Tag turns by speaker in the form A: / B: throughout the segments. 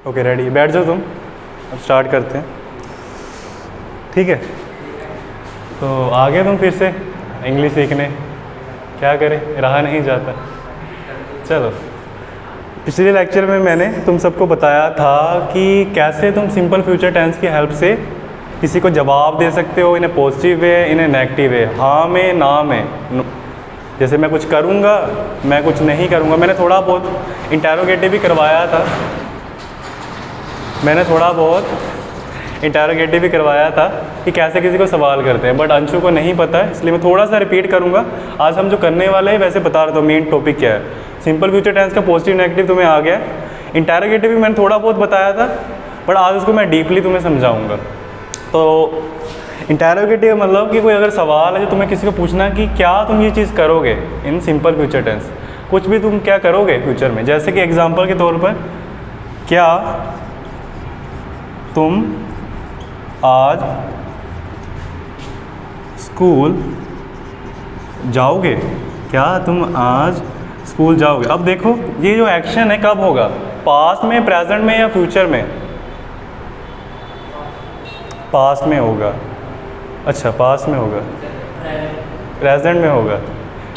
A: Okay ready, बैठ जाओ तुम। अब स्टार्ट करते हैं, ठीक है। तो आ गए तुम फिर से इंग्लिश सीखने, क्या करें, रहा नहीं जाता। चलो, पिछले लेक्चर में मैंने तुम सबको बताया था कि कैसे तुम सिंपल फ्यूचर टेंस की हेल्प से किसी को जवाब दे सकते हो, इन्हें पॉजिटिव है, इन्हें नेगेटिव है, हाँ में ना में। जैसे मैं कुछ करूँगा, मैं कुछ नहीं करूँगा। मैंने थोड़ा बहुत इंटेरोगेटिव भी करवाया था, कि कैसे किसी को सवाल करते हैं, बट अंशु को नहीं पता है, इसलिए मैं थोड़ा सा रिपीट करूँगा। आज हम जो करने वाले हैं वैसे बता रहा था मेन टॉपिक क्या है। सिंपल फ्यूचर टेंस का पॉजिटिव नेगेटिव तुम्हें आ गया, इंटेरोगेटिव भी मैंने थोड़ा बहुत बताया था, बट आज उसको मैं डीपली तुम्हें समझाऊँगा। तो इंटेरोगेटिव मतलब कि कोई अगर सवाल है जो तुम्हें किसी को पूछना कि क्या तुम ये चीज़ करोगे इन सिंपल फ्यूचर टेंस, कुछ भी तुम क्या करोगे फ्यूचर में। जैसे कि एग्जांपल के तौर पर, क्या तुम आज स्कूल जाओगे, क्या तुम आज स्कूल जाओगे। अब देखो ये जो एक्शन है कब होगा, पास्ट में, प्रेजेंट में या फ्यूचर में। पास्ट में होगा, अच्छा पास्ट में होगा, प्रेजेंट में होगा।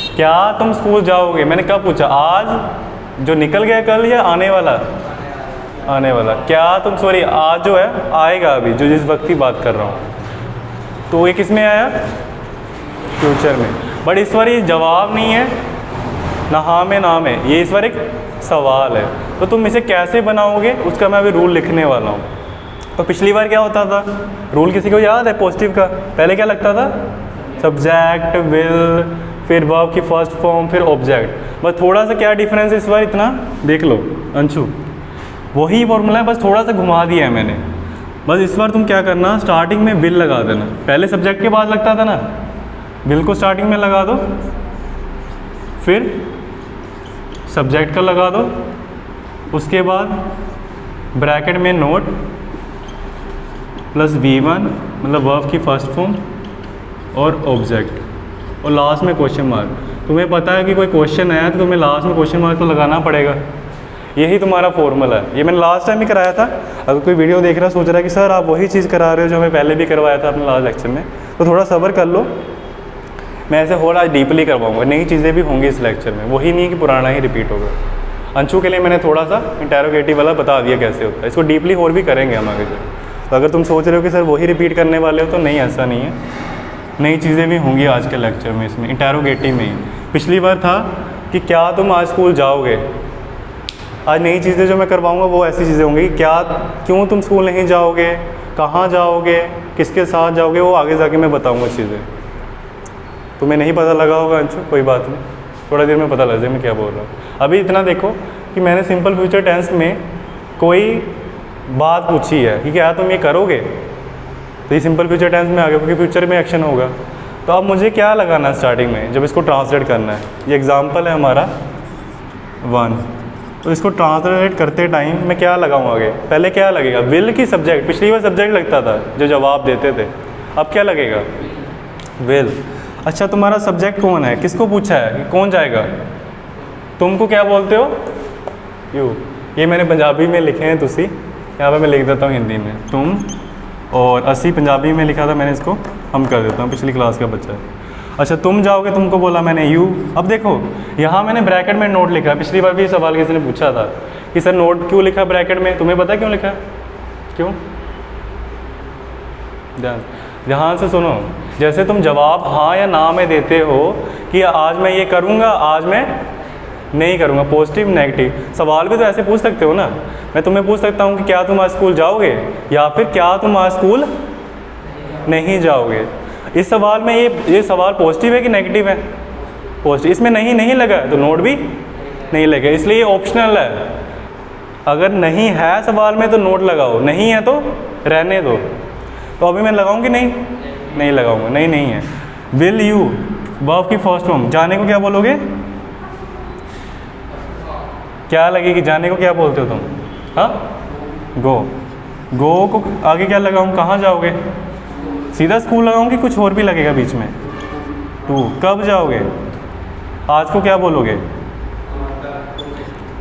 A: क्या तुम स्कूल जाओगे, मैंने कब पूछा, आज जो निकल गया कल या आने वाला, आने वाला। क्या तुम, सॉरी आज जो है आएगा अभी, जो जिस वक्त की बात कर रहा हूँ, तो ये किस में आया, फ्यूचर में। बट इस बार ये जवाब नहीं है, ना हाँ में ना में, ये इस बार एक सवाल है। तो तुम इसे कैसे बनाओगे उसका मैं अभी रूल लिखने वाला हूँ। तो पिछली बार क्या होता था, रूल किसी को याद है पॉजिटिव का, पहले क्या लगता था, सब्जेक्ट, विल, फिर वर्ब की फर्स्ट फॉर्म, फिर ऑब्जेक्ट। बस थोड़ा सा क्या डिफरेंस है इस बार, इतना देख लो अंशु, वही फॉर्मूला है, बस थोड़ा सा घुमा दिया है मैंने। बस इस बार तुम क्या करना, स्टार्टिंग में विल लगा देना। पहले सब्जेक्ट के बाद लगता था ना, विल को स्टार्टिंग में लगा दो, फिर सब्जेक्ट का लगा दो, उसके बाद ब्रैकेट में नोट प्लस V1 मतलब वर्ब की फर्स्ट फॉर्म और ऑब्जेक्ट, और लास्ट में क्वेश्चन मार्क। तुम्हें पता है कि कोई क्वेश्चन आया तो तुम्हें लास्ट में क्वेश्चन मार्क तो लगाना पड़ेगा, यही तुम्हारा फॉर्मूला है। ये मैंने लास्ट टाइम ही कराया था। अगर कोई वीडियो देख रहा है सोच रहा है कि सर आप वही चीज़ करा रहे हो जो हमें पहले भी करवाया था अपने लास्ट लेक्चर में, तो थोड़ा सब्र कर लो, मैं ऐसे और आज डीपली करवाऊँगा। नई चीज़ें भी होंगी इस लेक्चर में, वही नहीं कि पुराना ही रिपीट होगा। अंशु के लिए मैंने थोड़ा सा इंटेरोगेटिव वाला बता दिया कैसे होता है, इसको डीपली और भी करेंगे हम आगे चल। तो अगर तुम सोच रहे हो कि सर वही रिपीट करने वाले हो, तो नहीं, ऐसा नहीं है, नई चीज़ें भी होंगी आज के लेक्चर में, इसमें इंटेरोगेटिव में ही। पिछली बार था कि क्या तुम आज स्कूल जाओगे, आज नई चीज़ें जो मैं करवाऊँगा वो ऐसी चीज़ें होंगी कि क्या, क्यों तुम स्कूल नहीं जाओगे, कहाँ जाओगे, किसके साथ जाओगे, वो आगे जाके मैं बताऊँगा चीज़ें। तुम्हें नहीं पता लगा होगा अंशु, कोई बात नहीं, थोड़ा देर में पता लग जाए मैं क्या बोल रहा हूँ। अभी इतना देखो कि मैंने सिंपल फ्यूचर टेंस में कोई बात पूछी है कि क्या तुम ये करोगे, तो ये सिंपल फ्यूचर टेंस में आ गया क्योंकि फ्यूचर में एक्शन होगा। तो अब मुझे क्या लगाना है स्टार्टिंग में जब इसको ट्रांसलेट करना है। ये एग्जाम्पल है हमारा 1, तो इसको ट्रांसलेट करते टाइम मैं क्या लगाऊँ आगे, पहले क्या लगेगा, विल की सब्जेक्ट। पिछली बार सब्जेक्ट लगता था जो जवाब देते थे, अब क्या लगेगा, विल। अच्छा तुम्हारा सब्जेक्ट कौन है, किसको पूछा है कि कौन जाएगा, तुमको क्या बोलते हो, यू। ये मैंने पंजाबी में लिखे हैं तुसी, यहाँ पे मैं लिख देता हूँ हिंदी में, तुम, और 80 पंजाबी में लिखा था मैंने, इसको हम कर देता हूँ, पिछली क्लास का बच्चा है। अच्छा तुम जाओगे, तुमको बोला मैंने यू। अब देखो यहाँ मैंने ब्रैकेट में नोट लिखा, पिछली बार भी सवाल किसी ने पूछा था कि सर नोट क्यों लिखा ब्रैकेट में, तुम्हें पता क्यों लिखा, क्यों, ध्यान से सुनो। जैसे तुम जवाब हाँ या ना में देते हो कि आज मैं ये करूँगा, आज मैं नहीं करूँगा, पॉजिटिव नेगेटिव। सवाल भी तो ऐसे पूछ सकते हो ना, मैं तुम्हें पूछ सकता हूँ कि क्या तुम आज स्कूल जाओगे, या फिर क्या तुम आज स्कूल नहीं जाओगे। इस सवाल में ये सवाल पॉजिटिव है कि नेगेटिव है, पॉजिटिव। इसमें नहीं लगा है तो नोट भी नहीं लगा, इसलिए ये ऑप्शनल है। अगर नहीं है सवाल में तो नोट लगाओ, नहीं है तो रहने दो। तो अभी मैं लगाऊंगी, नहीं लगाऊंगा, नहीं है। विल यू वर्ब की फर्स्ट फॉर्म, जाने को क्या बोलोगे, क्या लगेगी, जाने को क्या बोलते हो तुम, हाँ, गो को आगे क्या लगाऊँ, कहाँ जाओगे, सीधा स्कूल लगाऊंगी, कुछ और भी लगेगा बीच में, टू। कब जाओगे, आज को क्या बोलोगे,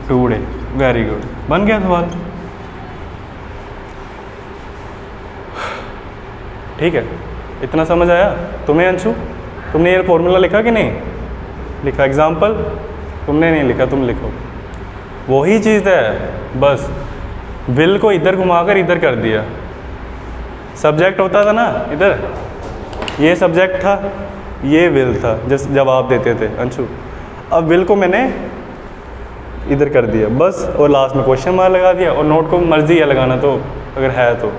A: टुडे। वेरी गुड, बन गया सवाल। ठीक है, इतना समझ आया तुम्हें अंशु? तुमने ये फॉर्मूला लिखा कि नहीं लिखा? एग्जाम्पल तुमने नहीं लिखा, तुम लिखो। वही चीज़ है, बस विल को इधर घुमाकर इधर कर दिया। सब्जेक्ट होता था ना इधर, ये सब्जेक्ट था, ये विल था जब जवाब देते थे अंशु। अब विल को मैंने इधर कर दिया बस, और लास्ट में क्वेश्चन मार्क लगा दिया, और नोट को मर्जी है लगाना तो अगर है तो।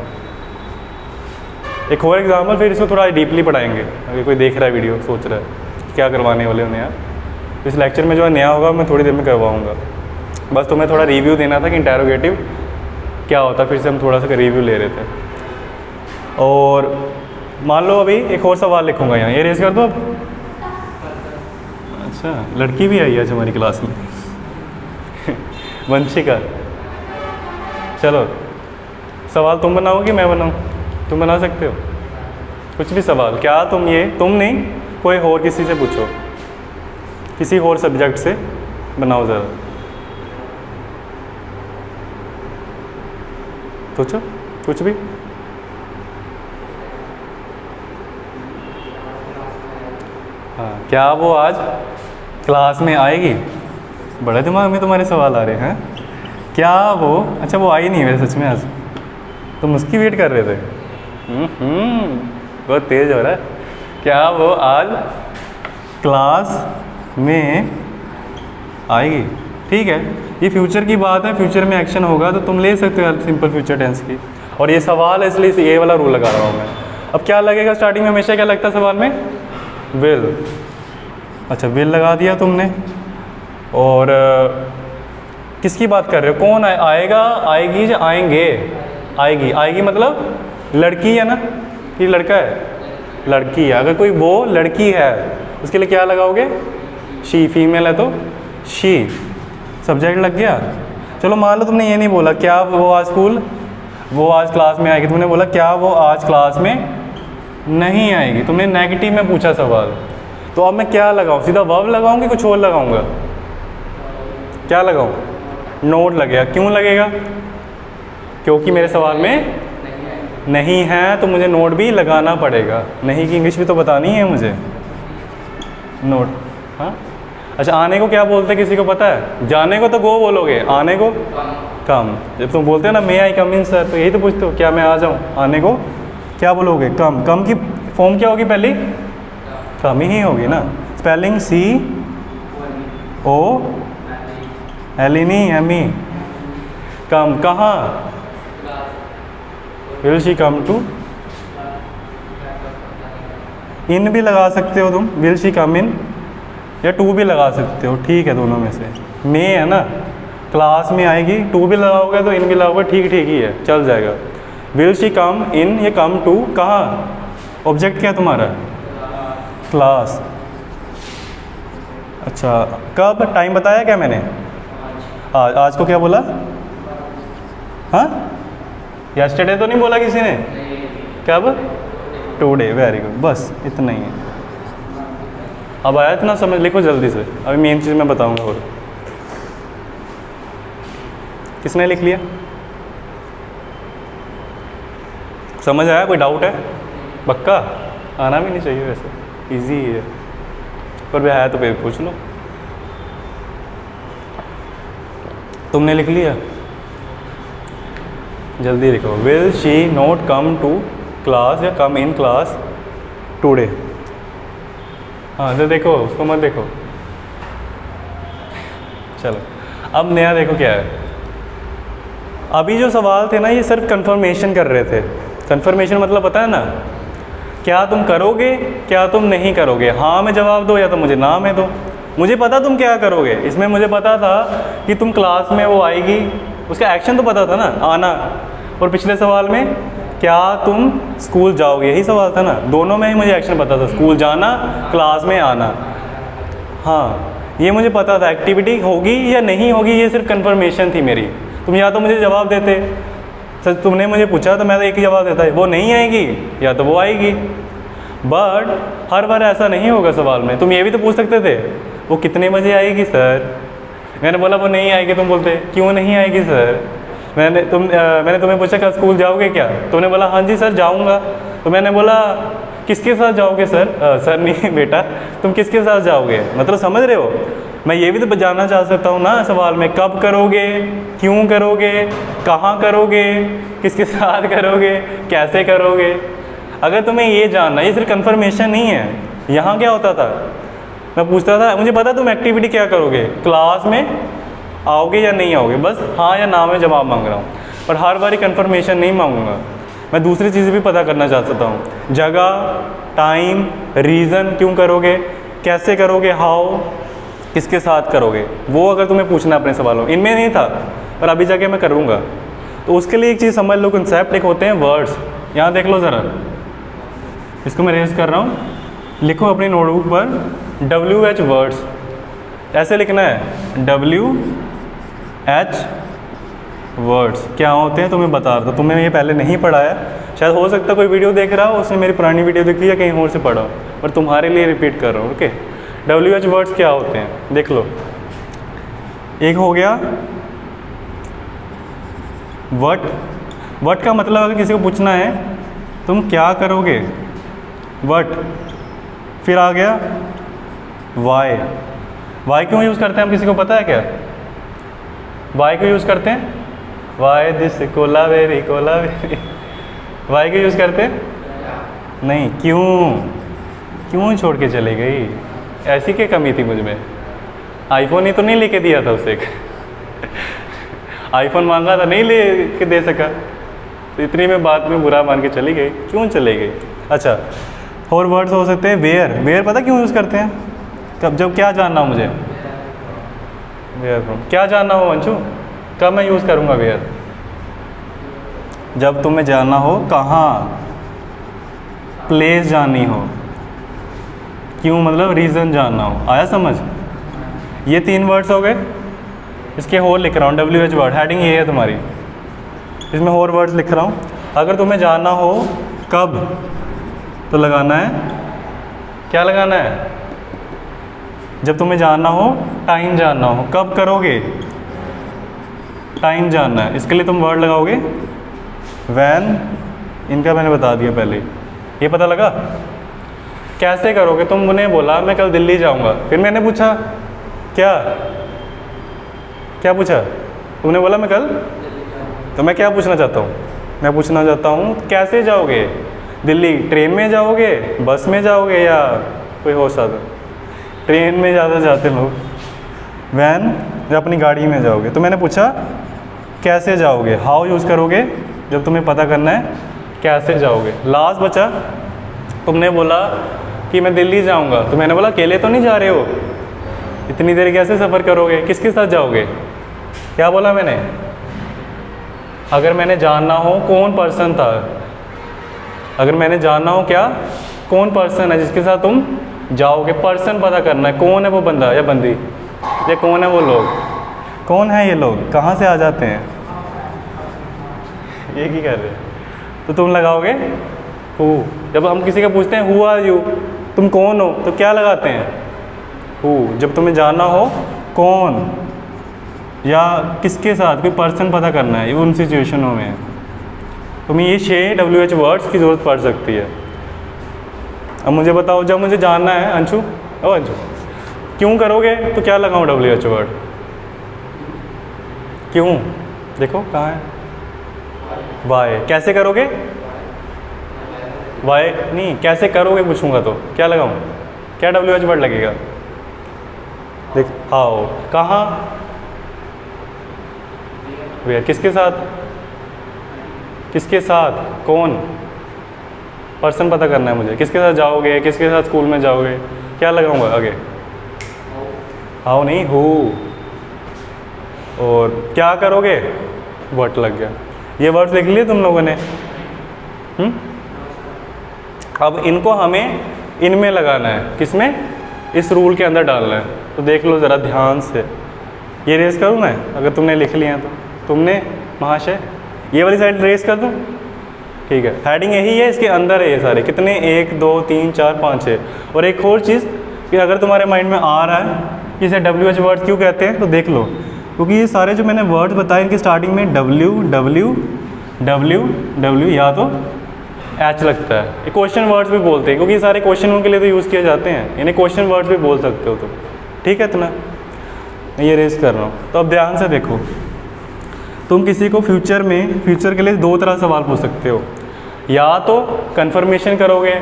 A: एक और एग्जाम्पल, फिर इसको थोड़ा डीपली पढ़ाएंगे। अगर कोई देख रहा है वीडियो, सोच रहा है क्या करवाने वाले उन्हें यार, इस लेक्चर में जो है नया होगा मैं थोड़ी देर में करवाऊँगा। बस तुम्हें थोड़ा रिव्यू देना था कि इंटेरोगेटिव क्या होता है, फिर से हम थोड़ा सा रिव्यू ले रहे थे। और मान लो अभी एक और सवाल लिखूंगा यहाँ, ये रेस कर दो अब। अच्छा, लड़की भी आई है आज हमारी क्लास में वंशिका। चलो सवाल तुम बनाओ कि मैं बनाऊँ? तुम बना सकते हो कुछ भी सवाल। क्या तुम नहीं, कोई और किसी से पूछो, किसी और सब्जेक्ट से बनाओ ज़रा, पूछो कुछ भी। हाँ, क्या वो आज क्लास में आएगी? बड़े दिमाग में तुम्हारे सवाल आ रहे हैं। क्या वो, अच्छा वो आई नहीं वैसे सच में आज, तुम उसकी वेट कर रहे थे। बहुत तेज हो रहा है। क्या वो आज क्लास में आएगी? ठीक है, ये फ्यूचर की बात है, फ्यूचर में एक्शन होगा तो तुम ले सकते हो सिंपल फ्यूचर टेंस की। और ये सवाल है इसलिए ये वाला रूल लगा रहा हूँ मैं। अब क्या लगेगा स्टार्टिंग में, हमेशा क्या लगता है सवाल में? विल। अच्छा, विल लगा दिया तुमने। और किसकी बात कर रहे हो? कौन आएगा, आएगी या आएंगे? आएगी। आएगी मतलब लड़की है ना, ये लड़का है, लड़की है। अगर कोई वो लड़की है उसके लिए क्या लगाओगे? शी। फीमेल है तो शी। सब्जेक्ट लग गया। चलो मान लो तुमने ये नहीं बोला क्या वो आज क्लास में आएगी, तुमने बोला क्या वो आज क्लास में नहीं आएगी। तुमने नेगेटिव में पूछा सवाल, तो अब मैं क्या लगाऊं? सीधा वर्ब लगाऊं कि कुछ और लगाऊंगा? क्या लगाऊं? नोट लगेगा। क्यों लगेगा? क्योंकि मेरे सवाल में नहीं है तो मुझे नोट भी लगाना पड़ेगा। नहीं की इंग्लिश भी तो बतानी है मुझे, नोट। हाँ, अच्छा, आने को क्या बोलते हैं किसी को पता है? जाने को तो गो बोलोगे, आने को कम। जब तुम बोलते हो ना मे आई कम इन सर, तो यही तो पूछते हो क्या मैं आ जाऊँ? आने को क्या बोलोगे? कम। कम की फॉर्म क्या होगी पहली? कम ही होगी ना। Spelling COLLE come. कहाँ? Will she come to? In भी लगा सकते हो तुम, विल शी कम इन, या टू भी लगा सकते हो। ठीक है, दोनों में से मे है ना, क्लास में आएगी, टू भी लगाओगे तो इन भी लगाओगे, ठीक ठीक ही है, चल जाएगा। विल शी कम इन या कम टू, कहाँ? ऑब्जेक्ट क्या तुम्हारा? क्लास। अच्छा, कब? टाइम बताया क्या मैंने? आज को क्या बोला? हाँ, यस्टरडे तो नहीं बोला किसी ने? कब? टुडे। वेरी गुड, बस इतना ही है। अब आया इतना समझ, लिखो जल्दी से, अभी मेन चीज़ मैं बताऊंगा। और किसने लिख लिया? समझ आया? कोई डाउट है? पक्का? आना भी नहीं चाहिए वैसे, इजी है, पर भी आया तो फिर पूछ लो। तुमने लिख लिया? जल्दी लिखो। Will she not come to class या कम इन क्लास टुडे? हाँ, तो देखो, उसको मत देखो। चलो अब नया देखो क्या है। अभी जो सवाल थे ना, ये सिर्फ कंफर्मेशन कर रहे थे। कंफर्मेशन मतलब पता है ना, क्या तुम करोगे, क्या तुम नहीं करोगे। हाँ में जवाब दो या तो मुझे ना में दो। मुझे पता तुम क्या करोगे, इसमें मुझे पता था कि तुम क्लास में वो आएगी, उसका एक्शन तो पता था ना, आना। और पिछले सवाल में क्या तुम स्कूल जाओगे, यही सवाल था ना। दोनों में ही मुझे एक्शन पता था, स्कूल जाना, क्लास में आना। हाँ, ये मुझे पता था, एक्टिविटी होगी या नहीं होगी ये सिर्फ कंफर्मेशन थी मेरी। तुम या तो मुझे जवाब देते, सर तुमने मुझे पूछा तो मैं तो एक ही जवाब देता है, वो नहीं आएगी या तो वो आएगी। बट हर बार ऐसा नहीं होगा सवाल में। तुम ये भी तो पूछ सकते थे, वो कितने बजे आएगी सर? मैंने बोला वो नहीं आएगी, तुम बोलते क्यों नहीं आएगी सर? मैंने तुम्हें पूछा कल स्कूल जाओगे क्या? तुमने बोला हाँ जी सर जाऊँगा। तो मैंने बोला किसके साथ जाओगे सर? सर नहीं बेटा, तुम किसके साथ जाओगे, मतलब समझ रहे हो। मैं ये भी तो जानना चाह सकता हूँ ना सवाल में, कब करोगे, क्यों करोगे, कहाँ करोगे, किसके साथ करोगे, कैसे करोगे। अगर तुम्हें ये जानना, ये सिर्फ कंफर्मेशन नहीं है। यहाँ क्या होता था, मैं पूछता था मुझे पता तुम एक्टिविटी क्या करोगे, क्लास में आओगे या नहीं आओगे, बस हाँ या ना में जवाब मांग रहा हूँ, पर हर बारी कंफर्मेशन नहीं मांगूंगा। मैं दूसरी चीज़ें भी पता करना चाहता हूँ, जगह, टाइम, रीज़न, क्यों करोगे, कैसे करोगे, हाउ, किसके साथ करोगे, वो अगर तुम्हें पूछना अपने सवालों। इनमें नहीं था पर अभी जाके मैं करूँगा। तो उसके लिए एक चीज़ समझ लो, कंसेप्ट एक होते हैं वर्ड्स। यहाँ देख लो ज़रा, इसको मैं रेज कर रहा हूँ, लिखो अपनी नोटबुक पर WH वर्ड्स, ऐसे लिखना है WH वर्ड्स क्या होते हैं तुम्हें बता रहा था। तुम्हें ये पहले नहीं पढ़ाया, शायद हो सकता है कोई वीडियो देख रहा हो उसने मेरी पुरानी वीडियो देखी या कहीं और से पढ़ा हो, पर तुम्हारे लिए रिपीट कर रहा हूँ। ओके, WH वर्ड्स क्या होते हैं देख लो। एक हो गया वट का मतलब अगर किसी को पूछना है तुम क्या करोगे, वट। फिर आ गया वाई क्यों यूज़ करते हैं हम, किसी को पता है क्या वाई क्यों यूज़ करते हैं? वाई दिस कोलावेरी वाई क्यों यूज़ करते हैं? नहीं, क्यों छोड़ के चली गई, ऐसी क्या कमी थी मुझ में? आईफोन ही तो नहीं लेके दिया था उसे आईफोन मांगा था, नहीं ले के दे सका, तो इतनी में बात में बुरा मान के चली गई, क्यों चली गई। अच्छा, और वर्ड्स हो सकते हैं वेयर पता क्यों यूज़ करते हैं? कब, जब क्या जानना हो मुझे, वेयर फ्रॉम, क्या जानना हो अंशु, कब मैं यूज़ करूँगा वेयर? जब तुम्हें जानना हो कहाँ, प्लेस जाननी हो, क्यों मतलब रीज़न जानना हो। आया समझ? ये 3 वर्ड्स हो गए। इसके और लिख रहा हूँ WH वर्ड, हेडिंग ये है तुम्हारी, इसमें और वर्ड्स लिख रहा हूँ। अगर तुम्हें जानना हो कब, तो लगाना है, क्या लगाना है? जब तुम्हें जानना हो, टाइम जानना हो, कब करोगे, टाइम जानना है, इसके लिए तुम वर्ड लगाओगे वैन। इनका मैंने बता दिया पहले, ये पता लगा। कैसे करोगे, तुमने बोला मैं कल दिल्ली जाऊंगा, फिर मैंने पूछा क्या पूछा, तुमने बोला मैं कल, तो मैं क्या पूछना चाहता हूँ, मैं पूछना चाहता हूँ कैसे जाओगे दिल्ली, ट्रेन में जाओगे, बस में जाओगे, या कोई और साधन। ट्रेन में ज़्यादा जाते लोग, वैन या अपनी गाड़ी में जाओगे। तो मैंने पूछा कैसे जाओगे, हाउ यूज़ करोगे जब तुम्हें पता करना है कैसे जाओगे। लास्ट बचा, तुमने बोला कि मैं दिल्ली जाऊंगा, तो मैंने बोला अकेले तो नहीं जा रहे हो, इतनी देर कैसे सफ़र करोगे, किसके साथ जाओगे। क्या बोला मैंने? अगर मैंने जानना हो कौन पर्सन था, अगर मैंने जानना हो क्या, कौन पर्सन है जिसके साथ तुम जाओगे, पर्सन पता करना है, कौन है वो बंदा या बंदी, या कौन है वो लोग, कौन है ये लोग, कहाँ से आ जाते हैं, ये की कर रहे हैं। तो तुम लगाओगे हु। जब हम किसी का पूछते हैं हु आर यू, तुम कौन हो, तो क्या लगाते हैं, हु। जब तुम्हें जानना हो कौन या किसके साथ, कोई पर्सन पता करना है, उन सिचुएशनों में तुम्हें ये 6 WH वर्ड्स की ज़रूरत पड़ सकती है। अब मुझे बताओ, जब मुझे जानना है अंशु, अंशु क्यों करोगे, तो क्या लगाऊँ WH वर्ड, क्यों, देखो कहाँ है, वाई। कैसे करोगे, वाई नहीं, कैसे करोगे पूछूंगा तो क्या लगाऊं, क्या WH वर्ड लगेगा, देख, हाउ, कहाँ, वेयर, किसके साथ, कौन, पर्सन पता करना है मुझे, किसके साथ जाओगे, किसके साथ स्कूल में जाओगे, क्या लगाऊंगा आगे, हाउ नहीं, हु। और क्या करोगे, व्हाट लग गया। ये वर्ड्स लिख लिए तुम लोगों ने। अब इनको हमें इनमें लगाना है, किसमें, इस रूल के अंदर डालना है। तो देख लो ज़रा ध्यान से, ये रेस करूँ मैं, अगर तुमने लिख लिया तो, तुमने महाशय ये वाली साइड रेस कर दूँ, ठीक है। हेडिंग यही है, इसके अंदर है ये सारे, कितने, 1 2 3 4 5 6। और एक और चीज़ कि अगर तुम्हारे माइंड में आ रहा है कि इसे WH वर्ड क्यों कहते हैं, तो देख लो, क्योंकि ये सारे जो मैंने वर्ड्स बताए इनकी स्टार्टिंग में W W W W या तो एच लगता है। ये क्वेश्चन वर्ड्स भी बोलते हैं क्योंकि ये सारे क्वेश्चनों के लिए तो यूज़ किए जाते हैं, इन्हें क्वेश्चन वर्ड्स भी बोल सकते हो तुम। ठीक है इतना, मैं ये रेज कर रहा हूँ। तो अब ध्यान से देखो, तुम किसी को फ्यूचर के लिए दो तरह सवाल पूछ सकते हो। या तो कंफर्मेशन करोगे,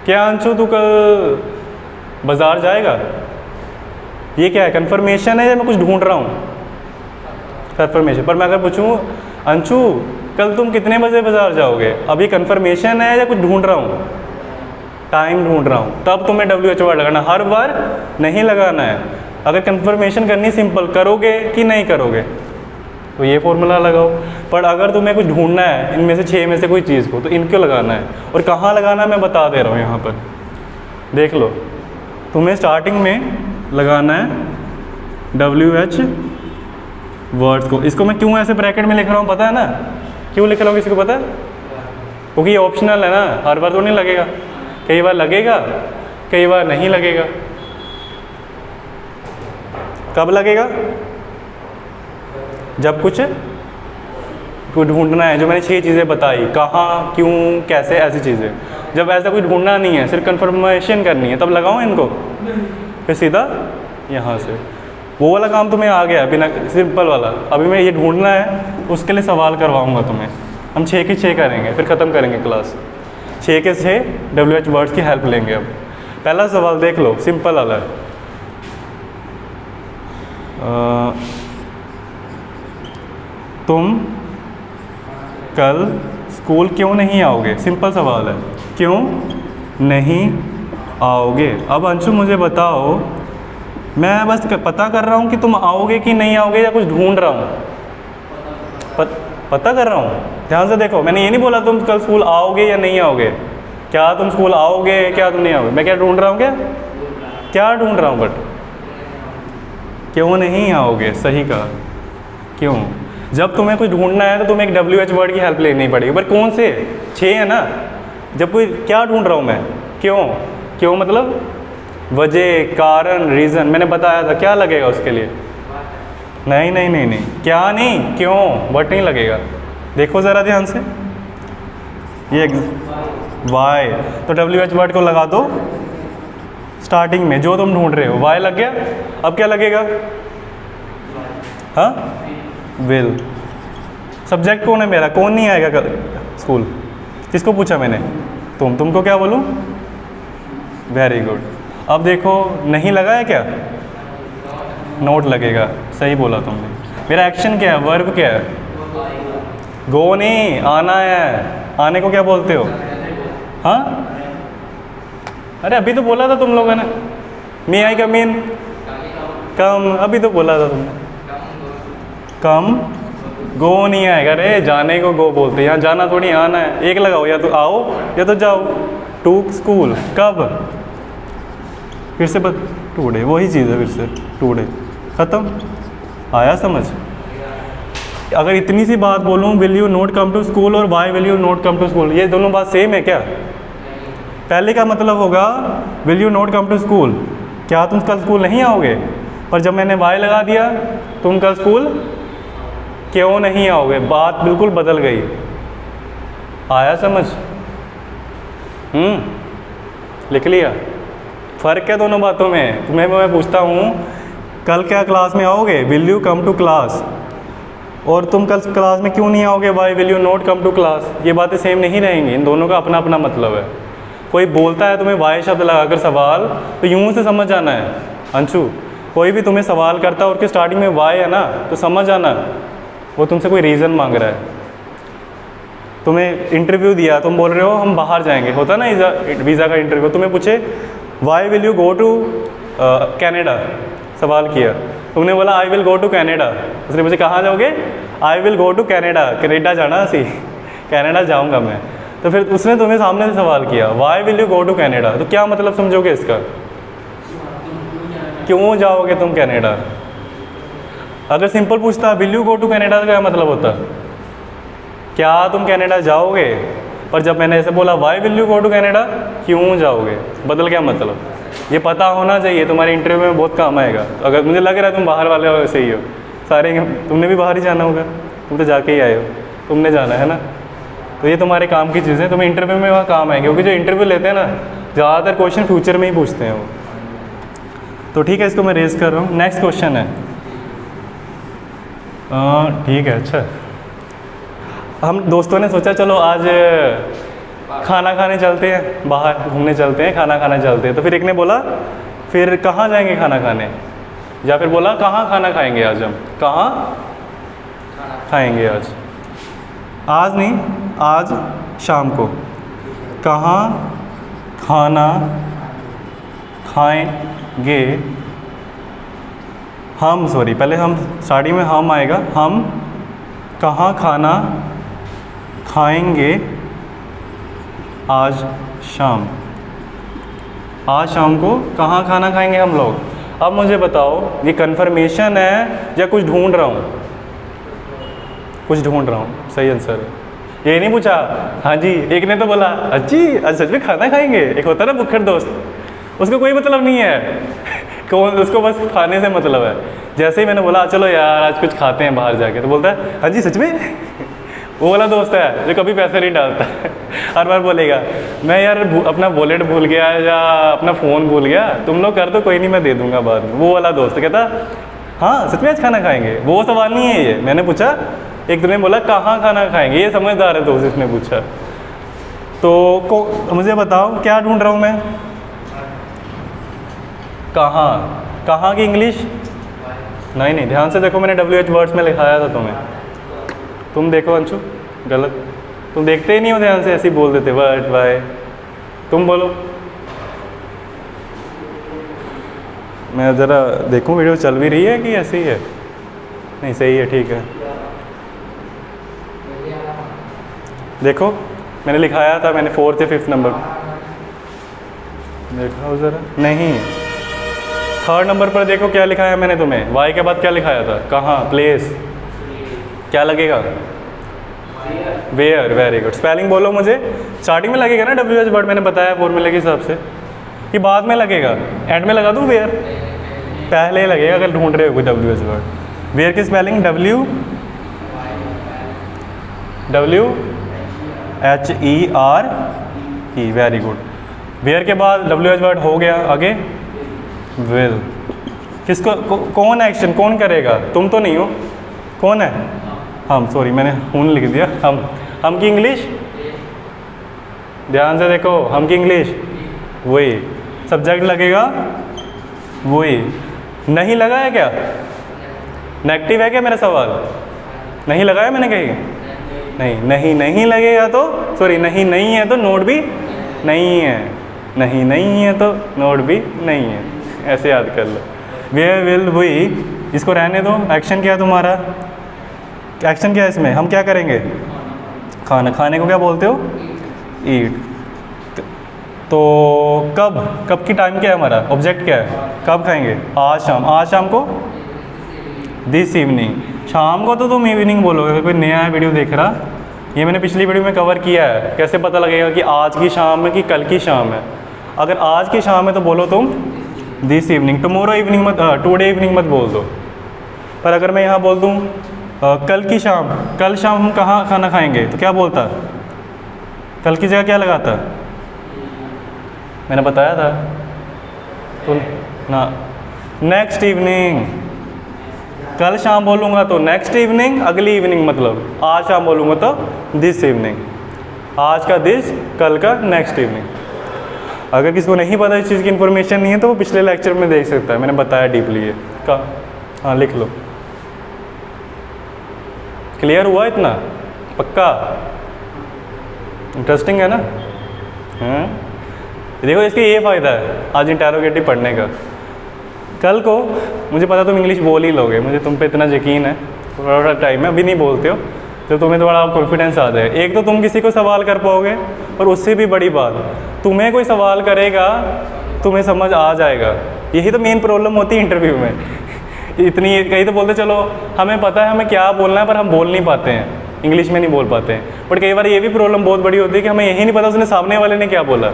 A: क्या अंशु तू कल बाज़ार जाएगा? ये क्या है, कंफर्मेशन है या मैं कुछ ढूंढ रहा हूँ? कंफर्मेशन। पर मैं अगर पूछूँ अंशु कल तुम कितने बजे बाज़ार जाओगे, अब ये कंफर्मेशन है या कुछ ढूंढ रहा हूँ? टाइम ढूंढ रहा हूँ। तब तुम्हें WH वर्ड लगाना, हर बार नहीं लगाना है। अगर कंफर्मेशन करनी सिंपल, करोगे कि नहीं करोगे तो ये फॉर्मूला लगाओ। पर अगर तुम्हें कुछ ढूंढना है इनमें से 6 में से कोई चीज़ को, तो इनको लगाना है। और कहाँ लगाना है मैं बता दे रहा हूँ, यहाँ पर देख लो। तुम्हें स्टार्टिंग में लगाना है WH वर्ड्स को। इसको मैं क्यों ऐसे ब्रैकेट में लिख रहा हूँ पता है ना? क्यों लिख रहा हूँ किसी को पता है? क्योंकि ये ऑप्शनल है ना, हर बार तो नहीं लगेगा। कई बार लगेगा, कई बार नहीं लगेगा। कब लगेगा? जब कुछ ढूंढना है, जो मैंने 6 चीज़ें बताई, कहाँ, क्यों, कैसे, ऐसी चीज़ें। जब ऐसा कुछ ढूंढना नहीं है, सिर्फ कंफर्मेशन करनी है, तब लगाओ इनको। फिर सीधा यहाँ से वो वाला काम तुम्हें आ गया, बिना सिंपल वाला। अभी मैं ये ढूंढना है, उसके लिए सवाल करवाऊँगा तुम्हें। हम 6 के 6 करेंगे, फिर ख़त्म करेंगे क्लास। 6 के 6 WH वर्ड्स की हेल्प लेंगे। अब पहला सवाल देख लो, सिंपल वाला है। तुम कल स्कूल क्यों नहीं आओगे? सिंपल सवाल है, क्यों नहीं आओगे? अब अंशु मुझे बताओ, मैं बस पता कर रहा हूँ कि तुम आओगे कि नहीं आओगे, या कुछ ढूंढ रहा हूँ? पता कर रहा हूँ। ध्यान से देखो, मैंने ये नहीं बोला तुम कल स्कूल आओगे या नहीं आओगे। क्या तुम स्कूल आओगे, क्या तुम नहीं आओगे? मैं क्या ढूंढ रहा हूँ? क्या ढूंढ रहा हूँ? बट क्यों नहीं आओगे, सही कहा, क्यों। जब तुम्हें कुछ ढूंढना है तो तुम्हें एक WH वर्ड की हेल्प लेनी पड़ेगी। पर कौन से? 6 है ना। जब कोई, क्या ढूंढ रहा हूँ मैं? क्यों मतलब वजह, कारण, रीज़न। मैंने बताया था, क्या लगेगा उसके लिए? नहीं, क्या नहीं, क्यों बट नहीं लगेगा। देखो ज़रा ध्यान से, ये वाई, तो WH वर्ड को लगा दो स्टार्टिंग में, जो तुम ढूंढ रहे हो। वाई लग गया, अब क्या लगेगा? हाँ, विल। सब्जेक्ट कौन है मेरा? कौन नहीं आएगा कल स्कूल? किसको पूछा मैंने? तुमको क्या बोलूँ? Very good. अब देखो, नहीं लगा है क्या? नोट लगेगा, सही बोला तुमने। मेरा एक्शन क्या है, वर्ब क्या है? गो नहीं, आना है। आने को क्या बोलते हो? हाँ, अरे अभी तो बोला था तुम लोगों ने, मे आई कम इन। कम, अभी तो बोला था तुमने। कम, गो नहीं आएगा। अरे जाने को गो बोलते हैं, यहाँ जाना थोड़ी आना है। एक लगाओ, या तो आओ या तो जाओ। टू स्कूल, कब? फिर से टूडे, वही चीज़ है, फिर से टूडे, ख़त्म। आया समझ? अगर इतनी सी बात बोलूँ, will you not come to school और why will you not come to school, ये दोनों बात सेम है क्या? पहले का मतलब होगा will you not come to school, क्या तुम कल स्कूल नहीं आओगे? पर जब मैंने वाई लगा दिया, तुम कल स्कूल क्यों नहीं आओगे, बात बिल्कुल बदल गई। आया समझ? लिख लिया? फ़र्क है दोनों बातों में। तुम्हें मैं पूछता हूँ, कल क्या क्लास में आओगे? Will you come to class. और तुम कल क्लास में क्यों नहीं आओगे? Why will you not come to class. ये बातें सेम नहीं रहेंगी, इन दोनों का अपना अपना मतलब है। कोई बोलता है तुम्हें वाई शब्द लगाकर सवाल, तो यूँ से समझ आना है अंशु। कोई भी तुम्हें सवाल करता है और उसके स्टार्टिंग में वाई है ना, तो समझ आना वो तुमसे कोई रीज़न मांग रहा है। तुम्हें इंटरव्यू दिया, तुम बोल रहे हो हम बाहर जाएंगे, होता ना वीज़ा का इंटरव्यू। तुम्हें पूछे why will you go to Canada, सवाल किया, तुमने बोला I will go to Canada. उसने मुझे कहाँ जाओगे? I will go to Canada, Canada जाना सी, कैनेडा जाऊँगा मैं। तो फिर उसने तुम्हें सामने से सवाल किया why will you go to Canada, तो क्या मतलब समझोगे इसका? क्यों जाओगे तुम कैनेडा? अगर सिंपल पूछता will you go to Canada, तो क्या मतलब होता? क्या तुम कैनेडा जाओगे? पर जब मैंने ऐसे बोला why will you go to Canada, क्यों जाओगे, बदल गया मतलब। ये पता होना चाहिए, तुम्हारे इंटरव्यू में बहुत काम आएगा। अगर मुझे लग रहा है तुम बाहर वाले हो, सही हो सारे, तुमने भी बाहर ही जाना होगा, तुम तो जाके ही आए हो, तुमने जाना है ना। तो ये तुम्हारे काम की चीज़ें तुम्हें इंटरव्यू में वहाँ काम आएंगे, क्योंकि जो इंटरव्यू लेते हैं ना ज़्यादातर क्वेश्चन फ्यूचर में ही पूछते हैं वो। तो ठीक है, इसको मैं रेज कर रहा हूँ। नेक्स्ट क्वेश्चन है, ठीक है, अच्छा हम दोस्तों ने सोचा चलो आज खाना खाने चलते हैं, बाहर घूमने चलते हैं, खाना खाने चलते हैं। तो फिर एक ने बोला फिर कहाँ जाएंगे खाना खाने, या फिर बोला कहाँ खाना खाएंगे आज, हम कहाँ खाएंगे आज, आज नहीं आज शाम को, कहाँ खाना खाएंगे हम, सॉरी पहले हम स्टार्टिंग में हम आएगा, हम कहाँ खाना खाएंगे आज शाम, आज शाम को कहाँ खाना खाएंगे हम लोग। अब मुझे बताओ ये कन्फर्मेशन है या कुछ ढूंढ रहा हूँ, कुछ ढूंढ रहा हूँ, सही आंसर है। ये नहीं पूछा हाँ जी, एक ने तो बोला अच्छी आज सच में खाना खाएंगे, एक होता है ना भुक्खड़ दोस्त, उसको कोई मतलब नहीं है कौन, उसको बस खाने से मतलब है। जैसे ही मैंने बोला चलो यार आज कुछ खाते हैं बाहर जाके, तो बोलता है हाँ जी सच में वो वाला दोस्त है जो कभी पैसे नहीं डालता हर बार बोलेगा मैं यार अपना वॉलेट भूल गया या अपना फ़ोन भूल गया, तुम लोग कर दो कोई नहीं मैं दे दूंगा बाद में। वो वाला दोस्त कहता हाँ सच में आज खाना खाएंगे, वो सवाल नहीं है ये। मैंने पूछा, एक ने बोला कहाँ खाना खाएंगे, ये समझदार है दोस्त, इसने पूछा। तो मुझे बताओ क्या ढूंढ रहा हूँ मैं, कहाँ, कहाँ की इंग्लिश नहीं नहीं ध्यान से देखो, मैंने WH वर्ड्स में लिखाया था तुम्हें, तुम देखो अंशु गलत, तुम देखते ही नहीं हो ध्यान से, ऐसे ही बोल देते वर्ड बाय। तुम बोलो, मैं ज़रा देखूं वीडियो चल भी रही है कि ऐसे ही है, नहीं सही है ठीक है। देखो मैंने लिखाया था, मैंने 4th या 5th नंबर देखा ज़रा, नहीं 3rd नंबर पर देखो क्या लिखाया मैंने तुम्हें, वाई के बाद क्या लिखाया था, कहाँ, प्लेस, क्या लगेगा, वेयर, वेरी गुड। स्पेलिंग बोलो मुझे, स्टार्टिंग में लगेगा ना WH वर्ड, मैंने बताया फॉर्मूले के हिसाब से, कि बाद में लगेगा, एंड में लगा दूँ वेयर, पहले लगेगा अगर ढूंढ रहे हो कोई WH वर्ड। वेयर की spelling WHERE, very good. Where के बाद WH वर्ड हो गया, आगे विल, किसको कौन एक्शन कौन करेगा, तुम तो नहीं हो, कौन है, हम, सॉरी मैंने हूँ लिख दिया, हम की इंग्लिश, ध्यान से देखो, हम की इंग्लिश वही, सब्जेक्ट लगेगा वही, नहीं लगा है क्या, नेगेटिव है क्या मेरा सवाल, नहीं लगाया मैंने कहीं, नहीं लगेगा तो सॉरी नहीं है तो नोट भी नहीं है, नहीं है तो नोट भी नहीं है, ऐसे याद कर लो। वेयर विल वही, इसको रहने दो। एक्शन क्या है तुम्हारा, एक्शन क्या है इसमें, हम क्या करेंगे, खाना, खाने को क्या बोलते हो, ईट। तो कब की टाइम क्या है हमारा, ऑब्जेक्ट क्या है, कब खाएंगे, आज शाम, आज शाम को, दिस इवनिंग, शाम को तो तुम इवनिंग बोलोगे। अगर कोई नया वीडियो देख रहा, ये मैंने पिछली वीडियो में कवर किया है, कैसे पता लगेगा कि आज की शाम है कि कल की शाम है। अगर आज की शाम है तो बोलो तुम दिस इवनिंग, टुमारो इवनिंग मत, टुडे इवनिंग मत बोल दो। पर अगर मैं यहाँ बोल दूँ कल की शाम, कल शाम हम कहाँ खाना खाएंगे, तो क्या बोलता, कल की जगह क्या लगाता, मैंने बताया था तो ना, नेक्स्ट इवनिंग। कल शाम बोलूँगा तो नेक्स्ट इवनिंग, अगली इवनिंग मतलब आज शाम बोलूँगा तो दिस इवनिंग, आज का दिस, कल का नेक्स्ट इवनिंग। अगर किसी को नहीं पता इस चीज़ की इन्फॉर्मेशन नहीं है तो वो पिछले लेक्चर में देख सकता है, मैंने बताया डीपली है का। हाँ लिख लो, क्लियर हुआ इतना, पक्का, इंटरेस्टिंग है ना। देखो इसका ये फ़ायदा है आज इंटेरोगेटिव पढ़ने का, कल को मुझे पता तुम इंग्लिश बोल ही लोगे, मुझे तुम पे इतना यकीन है, थोड़ा टाइम है, अभी नहीं बोलते हो, तो तुम्हें थोड़ा कॉन्फिडेंस आ जाए। एक तो तुम किसी को सवाल कर पाओगे, और उससे भी बड़ी बात, तुम्हें कोई सवाल करेगा तुम्हें समझ आ जाएगा। यही तो मेन प्रॉब्लम होती है इंटरव्यू में इतनी, कहीं तो बोलते चलो हमें पता है हमें क्या बोलना है, पर हम बोल नहीं पाते हैं, इंग्लिश में नहीं बोल पाते हैं। बट कई बार ये भी प्रॉब्लम बहुत बड़ी होती है कि हमें यही नहीं पता उसने सामने वाले ने क्या बोला।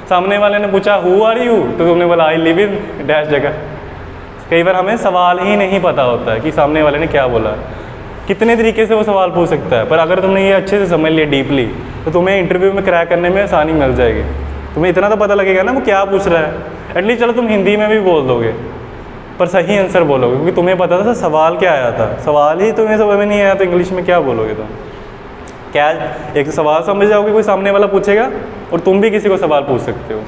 A: सामने वाले ने पूछा हु आर यू, तो तुमने बोला आई लिव इन डैश जगह। कई बार हमें सवाल ही नहीं पता होता है कि सामने वाले ने क्या बोला, कितने तरीके से वो सवाल पूछ सकता है। पर अगर तुमने ये अच्छे से समझ लिया डीपली, तो तुम्हें इंटरव्यू में क्रैक करने में आसानी मिल जाएगी। तुम्हें इतना तो पता लगेगा ना वो क्या पूछ रहा है, एटलीस्ट चलो तुम हिंदी में भी बोल दोगे पर सही आंसर बोलोगे, क्योंकि तुम्हें पता था सवाल क्या आया था। सवाल ही तुम्हें समझ में नहीं आया तो इंग्लिश में क्या बोलोगे तुम? क्या एक तो सवाल समझ जाओगे, कोई सामने वाला पूछेगा और तुम भी किसी को सवाल पूछ सकते हो।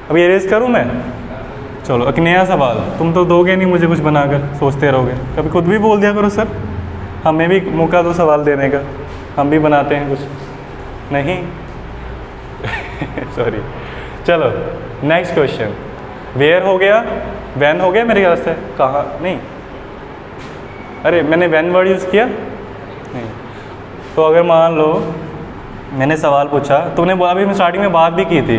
A: अब ये रेस करूँ मैं? चलो एक नया सवाल, तुम तो दोगे नहीं मुझे कुछ बनाकर, सोचते रहोगे। कभी खुद भी बोल दिया करो सर, हमें भी मौका दो सवाल देने का, हम भी बनाते हैं कुछ। नहीं सॉरी। चलो नेक्स्ट क्वेश्चन, वेयर हो गया, वैन हो गया मेरे ख्याल से, कहाँ नहीं, अरे मैंने वैन वर्ड यूज़ किया नहीं। तो अगर मान लो मैंने सवाल पूछा, तुमने बोला, अभी मैं स्टार्टिंग में बात भी की थी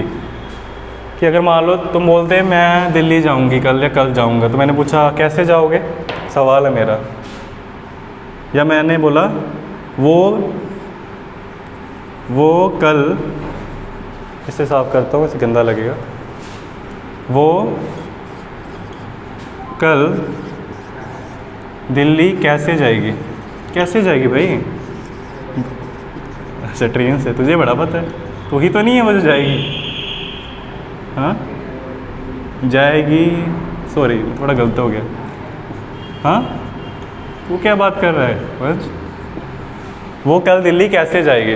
A: कि अगर मान लो तुम बोलते मैं दिल्ली जाऊंगी कल या कल जाऊंगा, तो मैंने पूछा कैसे जाओगे, सवाल है मेरा। या मैंने बोला वो कल, इसे साफ करता हूँ, इसे गंदा लगेगा, वो कल दिल्ली कैसे जाएगी? कैसे जाएगी भाई? अच्छा ट्रेन से, तुझे बड़ा पता है, तो ही तो नहीं है वो जो जाएगी। हाँ जाएगी, सॉरी थोड़ा गलत हो गया। हाँ वो क्या बात कर रहा है बस, वो कल दिल्ली कैसे जाएगी?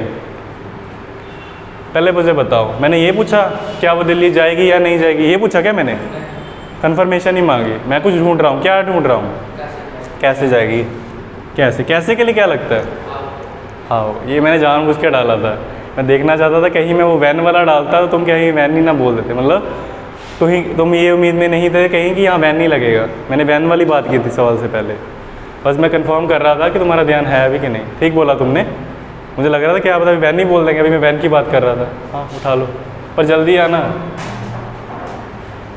A: पहले मुझे बताओ, मैंने ये पूछा क्या वो दिल्ली जाएगी या नहीं जाएगी, ये पूछा क्या मैंने? कंफर्मेशन ही मांगी। मैं कुछ ढूंढ रहा हूँ, क्या ढूंढ रहा हूँ? कैसे जाएगी। कैसे, कैसे के लिए क्या लगता है? हाँ ये मैंने जानबूझ के डाला था, मैं देखना चाहता था कहीं मैं वो वैन वाला डालता तो तुम कहीं वैन ही ना बोल देते, मतलब तुम ये उम्मीद में नहीं थे कहीं कि यहाँ वैन नहीं लगेगा। मैंने वैन वाली बात की थी सवाल से पहले, बस मैं कंफर्म कर रहा था कि तुम्हारा ध्यान है अभी कि नहीं। ठीक बोला तुमने, मुझे लग रहा था क्या पता वैन नहीं बोल देंगे, अभी मैं वैन की बात कर रहा था। हाँ उठा लो, पर जल्दी आना।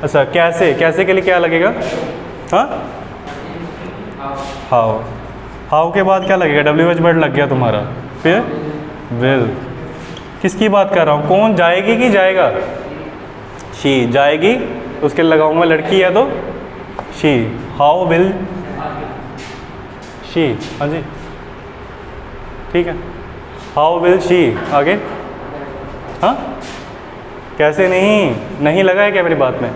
A: अच्छा कैसे, कैसे के लिए क्या लगेगा? हाँ हाउ, हाउ के बाद क्या लगेगा? WH वर्ड लग गया तुम्हारा, फिर विल। किसकी बात कर रहा हूँ, कौन जाएगी कि जाएगा? शी जाएगी, तो उसके लगाऊंगा लड़की है तो शी। हाउ विल शी, हाँ जी ठीक है, हाउ विल शी। आगे हाँ कैसे, नहीं लगा है क्या मेरी बात में?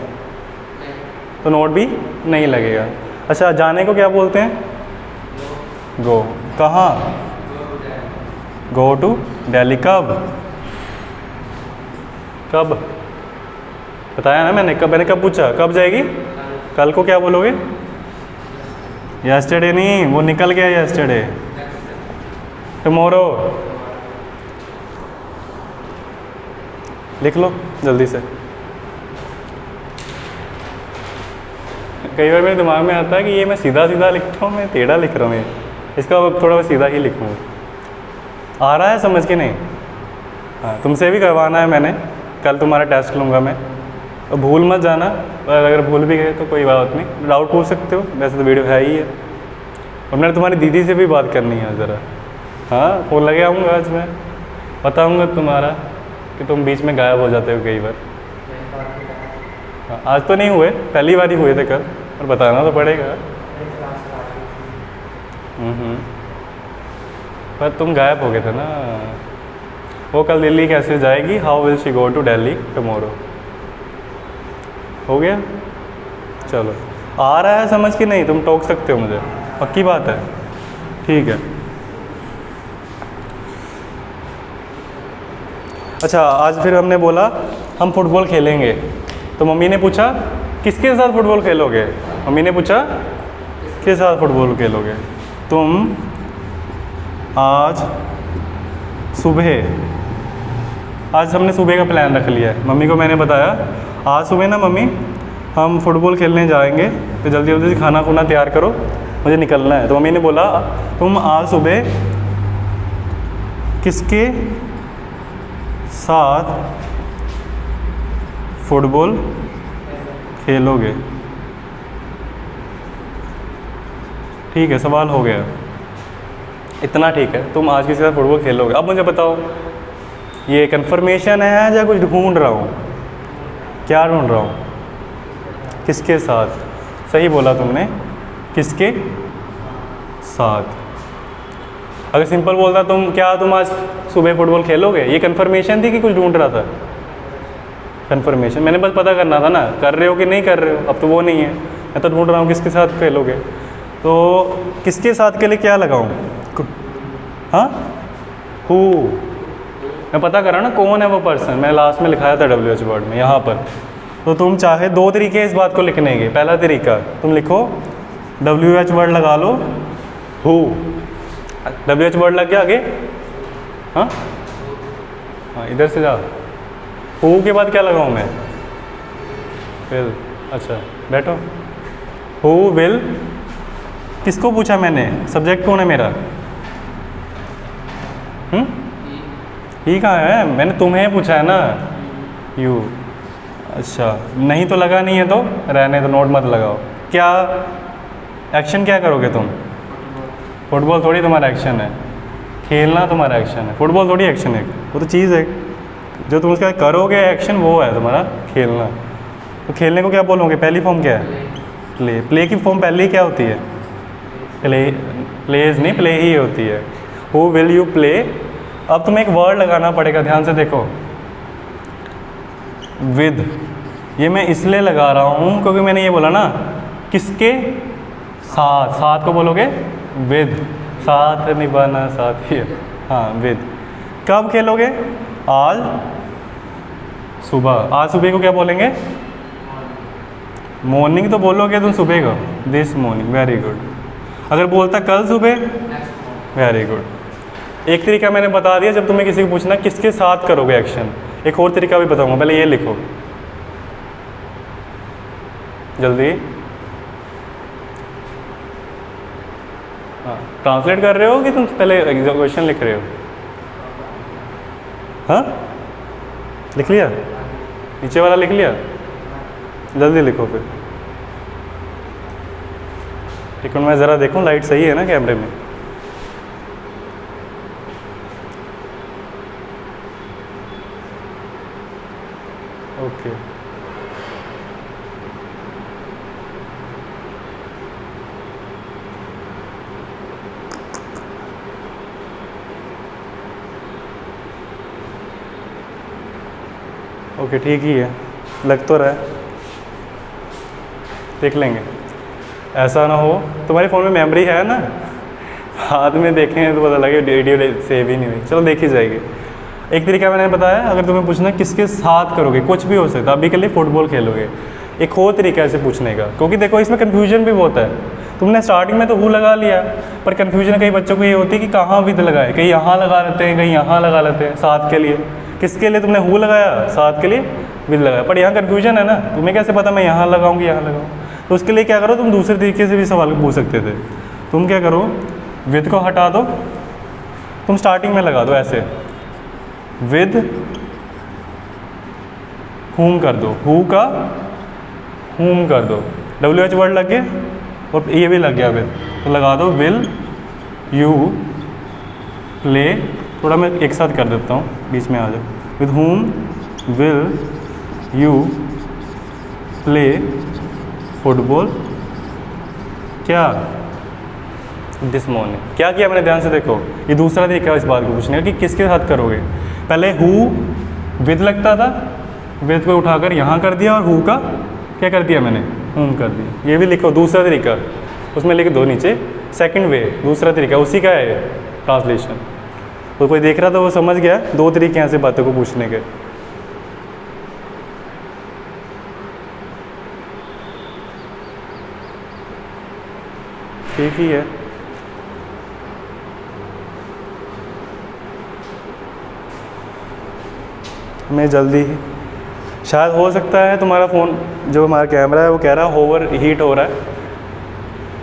A: तो नोट भी नहीं लगेगा। अच्छा जाने को क्या बोलते हैं? गो। कहाँ? Go to Delhi. कब? कब बताया ना मैंने, मैंने कब पूछा कब जाएगी? कल को क्या बोलोगे? यस्टरडे नहीं, वो निकल गया यस्टरडे। टुमारो लिख लो जल्दी से। कई बार मेरे दिमाग में आता है कि ये मैं सीधा सीधा लिखता हूँ, मैं टेढ़ा लिख रहा हूँ, इसका थोड़ा मैं सीधा ही लिखूँ। आ रहा है समझ के नहीं? हाँ तुमसे भी करवाना है मैंने, कल तुम्हारा टेस्ट लूँगा मैं, तो भूल मत जाना। पर अगर भूल भी गए तो कोई बात नहीं, डाउट पूछ सकते हो, वैसे तो वीडियो है ही है। और मैंने तुम्हारी दीदी से भी बात करनी है ज़रा। हाँ फ़ोन लगे आऊँगा आज, मैं बताऊँगा तुम्हारा कि तुम बीच में गायब हो जाते हो कई बार। हाँ आज तो नहीं हुए, पहली बार ही हुए थे कल, और बताना तो पड़ेगा। पर तुम गायब हो गए थे ना। वो कल दिल्ली कैसे जाएगी? How will she go to Delhi tomorrow. हो गया? चलो आ रहा है समझ कि नहीं? तुम टोक सकते हो मुझे, पक्की बात है? ठीक है। अच्छा आज फिर हमने बोला हम फुटबॉल खेलेंगे, तो मम्मी ने पूछा किसके साथ फुटबॉल खेलोगे? मम्मी ने पूछा किसके साथ फुटबॉल खेलोगे? तुम आज सुबह, आज हमने सुबह का प्लान रख लिया है। मम्मी को मैंने बताया आज सुबह ना मम्मी हम फुटबॉल खेलने जाएंगे, तो जल्दी जल्दी से खाना खुना तैयार करो, मुझे निकलना है। तो मम्मी ने बोला तुम आज सुबह किसके साथ फुटबॉल खेलोगे? ठीक है सवाल हो गया, इतना ठीक है, तुम आज किसी के साथ फुटबॉल खेलोगे। अब मुझे बताओ ये कंफर्मेशन है या कुछ ढूंढ रहा हूँ? क्या ढूंढ रहा हूँ? किसके साथ? सही बोला तुमने, किसके साथ। अगर सिंपल बोलता तुम आज सुबह फुटबॉल खेलोगे, ये कन्फर्मेशन थी कि कुछ ढूंढ रहा था? कन्फर्मेशन, मैंने बस पता करना था ना कर रहे हो कि नहीं कर रहे हो। अब तो वो नहीं है, मैं तो ढूंढ रहा हूँ किसके साथ खेलोगे। तो किसके साथ के लिए क्या लगाऊँ? हाँ, हु। मैं पता कर रहा हूँ ना कौन है वो पर्सन, मैं लास्ट में लिखाया था WH वर्ड में यहाँ पर। तो तुम चाहे 2 तरीके इस बात को लिखने के। पहला तरीका तुम लिखो WH वर्ड लगा लो, हु। WH वर्ड लग गया आगे, हाँ हाँ इधर से जा। हु के बाद क्या लगाऊँ मैं? विल। अच्छा बैठो। हु विल, किसको पूछा मैंने? सब्जेक्ट कौन है मेरा? ही कहाँ है? मैंने तुम्हें पूछा है ना, यू। अच्छा नहीं तो लगा नहीं है तो रहने दो, नोट मत लगाओ। क्या एक्शन क्या करोगे तुम? फुटबॉल थोड़ी तुम्हारा एक्शन है, खेलना तुम्हारा एक्शन है। फुटबॉल थोड़ी एक्शन है, वो तो चीज़ है। जो तुम उसका करोगे एक्शन वो है तुम्हारा खेलना। तो खेलने को क्या बोलोगे? पहली फॉर्म क्या है? प्ले। प्ले की फॉर्म पहले क्या होती है? प्लेज नहीं, प्ले ही होती है। Who will you play. अब तुम्हें एक वर्ड लगाना पड़ेगा, ध्यान से देखो, विद। ये मैं इसलिए लगा रहा हूँ क्योंकि मैंने ये बोला ना किसके साथ, साथ को बोलोगे विद, साथ निभाना साथ ही है। हाँ विद। कब खेलोगे? आज सुबह। आज सुबह को क्या बोलेंगे? मॉर्निंग तो बोलोगे तुम सुबह को, दिस मॉर्निंग, वेरी गुड। अगर बोलता कल सुबह, वेरी गुड। एक तरीका मैंने बता दिया, जब तुम्हें किसी को पूछना किसके साथ करोगे एक्शन। एक और तरीका भी बताऊंगा, पहले ये लिखो जल्दी। हाँ ट्रांसलेट कर रहे हो कि तुम पहले क्वेश्चन लिख रहे हो? हाँ लिख लिया, नीचे वाला लिख लिया, जल्दी लिखो फिर। एक मिनट मैं ज़रा देखूं लाइट सही है ना कैमरे में। ओके ओके ठीक ही है, लग तो रहा है, देख लेंगे। ऐसा ना हो तुम्हारे फ़ोन में मेमोरी है ना, हाथ में देखें तो पता लगे वीडियो सेव ही नहीं हुई। चलो देखी जाएगी। एक तरीका मैंने बताया, अगर तुम्हें पूछना किसके साथ करोगे, कुछ भी हो सकता है, अभी के लिए फुटबॉल खेलोगे। एक और तरीका है इसे पूछने का, क्योंकि देखो इसमें कन्फ्यूजन भी बहुत है। तुमने स्टार्टिंग में तो हु लगा लिया, पर कन्फ्यूजन कई बच्चों को ये होती है कि कहाँ विद लगाए, कहीं यहाँ लगा लेते हैं, कहीं यहाँ लगा लेते हैं। साथ के लिए, किसके लिए तुमने हु लगाया? साथ के लिए विद लगाया, पर यहाँ कन्फ्यूजन है ना, तुम्हें कैसे पता मैं यहाँ लगाऊँ कि यहाँ लगाऊँ? तो उसके लिए क्या करो, तुम दूसरे तरीके से भी सवाल पूछ सकते थे। तुम क्या करो, विद को हटा दो, तुम स्टार्टिंग में लगा दो ऐसे, विद हुम कर दो, हु का हुम कर दो, WH वर्ड लग गया और ये भी लग गया विद, तो लगा दो विल यू प्ले। थोड़ा मैं एक साथ कर देता हूँ, बीच में आ जाओ। With whom will you play football क्या दिस मॉर्निंग। क्या किया मैंने, ध्यान से देखो, ये दूसरा तरीका है इस बात को पूछने का कि किसके साथ करोगे। पहले हु विद लगता था, विद को उठाकर यहाँ कर दिया और हु का क्या कर दिया मैंने, हुम कर दिया। ये भी लिखो दूसरा तरीका, उसमें लिख दो नीचे सेकंड वे, दूसरा तरीका, उसी का है ट्रांसलेशन। तो कोई देख रहा था वो समझ गया, 2 तरीके हैं ऐसे बातों को पूछने के। ठीक ही है। मैं जल्दी ही, शायद हो सकता है तुम्हारा फ़ोन जो हमारा कैमरा है वो कह रहा है ओवर हीट हो रहा है,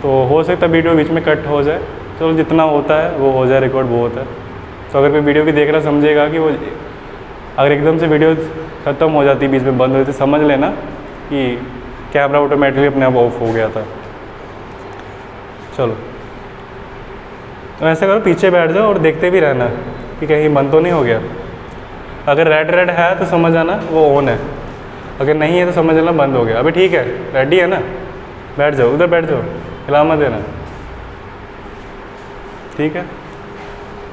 A: तो हो सकता है वीडियो बीच में कट हो जाए। चलो जितना होता है वो हो जाए, रिकॉर्ड बहुत है। तो अगर कोई वीडियो भी देख रहा समझेगा कि वो अगर एकदम से वीडियो ख़त्म हो जाती, बीच में बंद हो जाती, समझ लेना कि कैमरा ऑटोमेटिकली अपने आप ऑफ हो गया था। चलो तो ऐसे करो, पीछे बैठ जाओ और देखते भी रहना कि कहीं बंद तो नहीं हो गया। अगर रेड रेड है तो समझ आना वो ऑन है, अगर नहीं है तो समझ लेना बंद हो गया। अभी ठीक है, रेडी है ना, बैठ जाओ, उधर बैठ जाओ, हिला मत देना, ठीक है।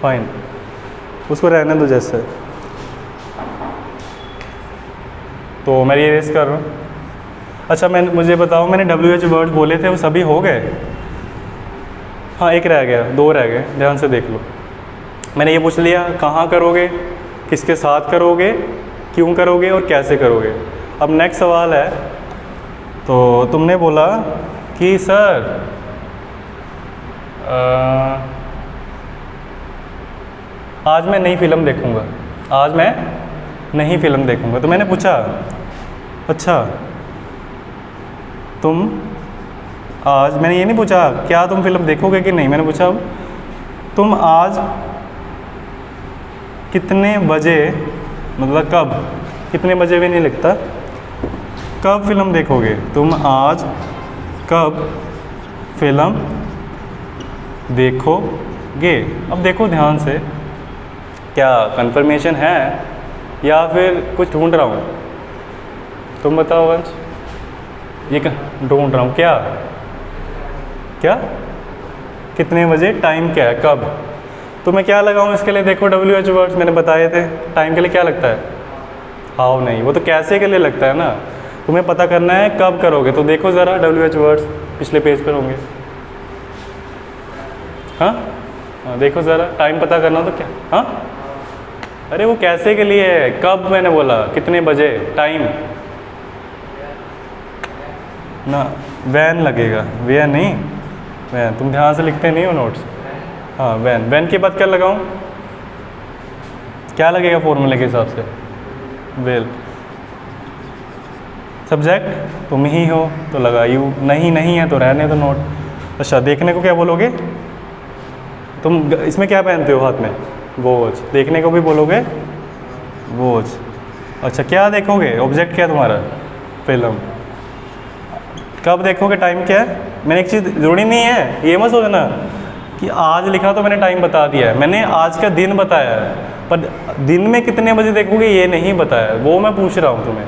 A: फाइन, उसको रहने दो जैसे। तो मैं ये रेस कर रहा हूँ। अच्छा मुझे बताओ, मैंने WH वर्ड्स बोले थे वो सभी हो गए? हाँ एक रह गया, 2 रह गए, ध्यान से देख लो। मैंने ये पूछ लिया कहाँ करोगे, किसके साथ करोगे, क्यों करोगे और कैसे करोगे। अब नेक्स्ट सवाल है, तो तुमने बोला कि सर आज मैं नई फिल्म देखूंगा, आज मैं नई फिल्म देखूंगा। तो मैंने पूछा अच्छा तुम आज, मैंने ये नहीं पूछा क्या तुम फिल्म देखोगे कि नहीं, मैंने पूछा तुम आज कितने बजे, मतलब कब, कितने बजे भी नहीं लिखता, कब फिल्म देखोगे, तुम आज कब फिल्म देखोगे। अब देखो ध्यान से, क्या कंफर्मेशन है या फिर कुछ ढूंढ रहा हूँ, तुम बताओ वंश। ये ढूंढ रहा हूँ क्या, क्या कितने बजे, टाइम क्या है, कब। तो मैं क्या लगाऊँ इसके लिए, देखो WH वर्ड्स मैंने बताए थे, टाइम के लिए क्या लगता है, हाउ नहीं, वो तो कैसे के लिए लगता है ना। तुम्हें पता करना है कब करोगे, तो देखो ज़रा WH वर्ड्स पिछले पेज पर होंगे। हाँ देखो ज़रा, टाइम पता करना तो क्या, हाँ अरे वो कैसे के लिए है, कब मैंने बोला, कितने बजे, टाइम ना, वैन लगेगा, वैन नहीं, वैन, तुम ध्यान से लिखते नहीं हो नोट्स। हाँ वैन, वैन के बाद क्या लगाऊं, क्या लगेगा फॉर्मूले के हिसाब से, वेल। सब्जेक्ट तुम ही हो तो लगा यू, नहीं है तो रहने दो नोट। अच्छा देखने को क्या बोलोगे, तुम इसमें क्या पहनते हो हाथ में, वॉच, देखने को भी बोलोगे वॉच। अच्छा क्या देखोगे, ऑब्जेक्ट क्या है तुम्हारा, फिल्म। कब देखोगे, टाइम क्या है। मैंने एक चीज़ जोड़ी नहीं है, ये मत सोचना कि आज लिखा तो मैंने टाइम बता दिया है, मैंने आज का दिन बताया है, पर दिन में कितने बजे देखोगे ये नहीं बताया, वो मैं पूछ रहा हूँ तुम्हें।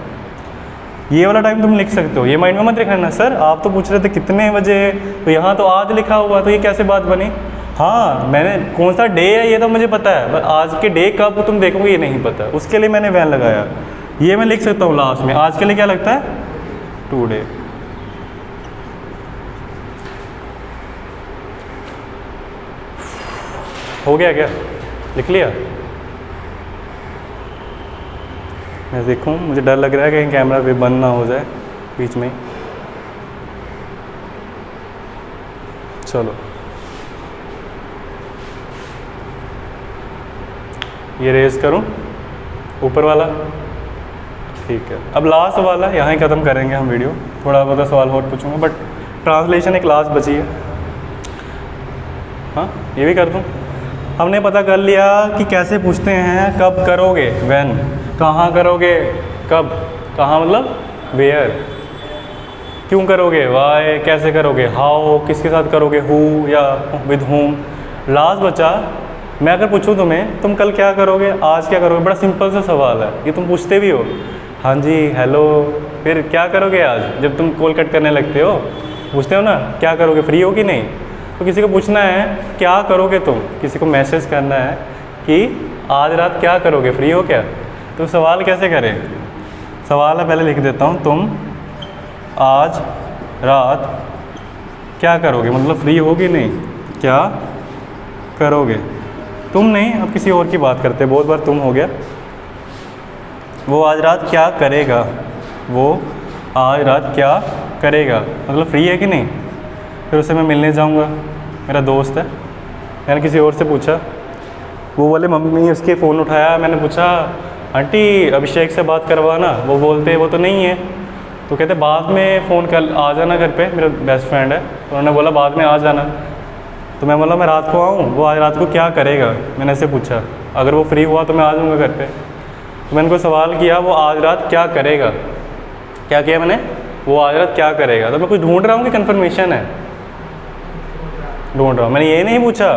A: ये वाला टाइम तुम लिख सकते हो, ये माइंड में मत रखना। सर आप तो पूछ रहे थे कितने बजे, तो यहाँ तो आज लिखा हुआ, तो ये कैसे बात बनी। हाँ मैंने कौन सा डे है ये तो मुझे पता है, पर आज के डे कब तुम देखोगे ये नहीं पता, उसके लिए मैंने वैन लगाया। ये मैं लिख सकता हूँ लास्ट में, आज के लिए क्या लगता है, टुडे। हो गया क्या, लिख लिया। मैं देखूं, मुझे डर लग रहा है कहीं कैमरा भी बंद ना हो जाए बीच में। चलो ये रेज करूं ऊपर वाला, ठीक है। अब लास्ट वाला यहाँ ही ख़त्म करेंगे हम वीडियो, थोड़ा बहुत सवाल और पूछूंगा, बट ट्रांसलेशन एक लास्ट बची है। हाँ ये भी कर दूँ। हमने पता कर लिया कि कैसे पूछते हैं, कब करोगे, व्हेन, कहाँ करोगे, कब, कहाँ मतलब वेयर, क्यों करोगे, वाई, कैसे करोगे, हाउ, किसके साथ करोगे, हु या विद होम। लास्ट बचा, मैं अगर पूछूं तुम्हें तुम कल क्या करोगे, आज क्या करोगे, बड़ा सिंपल सा सवाल है, ये तुम पूछते भी हो, हाँ जी हेलो, फिर क्या करोगे आज, जब तुम कॉल कट करने लगते हो पूछते हो ना क्या करोगे, फ्री हो कि नहीं। तो किसी को पूछना है क्या करोगे तुम, किसी को मैसेज करना है कि आज रात क्या करोगे, फ्री हो क्या। तो सवाल कैसे करें, सवाल है पहले लिख देता हूँ, तुम आज रात क्या करोगे, मतलब फ्री हो कि नहीं, क्या करोगे। तुम नहीं, अब किसी और की बात करते हैं, बहुत बार तुम हो गया। वो आज रात क्या करेगा, वो आज रात क्या करेगा, मतलब फ्री है कि नहीं। फिर उसे मैं मिलने जाऊंगा, मेरा दोस्त है। मैंने किसी और से पूछा, वो बोले मम्मी, उसके फ़ोन उठाया, मैंने पूछा आंटी अभिषेक से बात करवाना, वो बोलते वो तो नहीं है। तो कहते बाद में फ़ोन कर, आ जाना घर पे, मेरा बेस्ट फ्रेंड है। तो उन्होंने बोला बाद में आ जाना। तो मैं बोला मैं रात को आऊँ, वो आज रात को क्या करेगा, मैंने ऐसे पूछा, अगर वो फ्री हुआ तो मैं आ जाऊँगा घर पे। तो मैंने उनको सवाल किया वो आज रात क्या करेगा, क्या किया मैंने, वो आज रात क्या करेगा। तो मैं कुछ ढूंढ रहा हूँ कि कन्फर्मेशन है, ढूंढ रहा हूँ। मैंने ये नहीं पूछा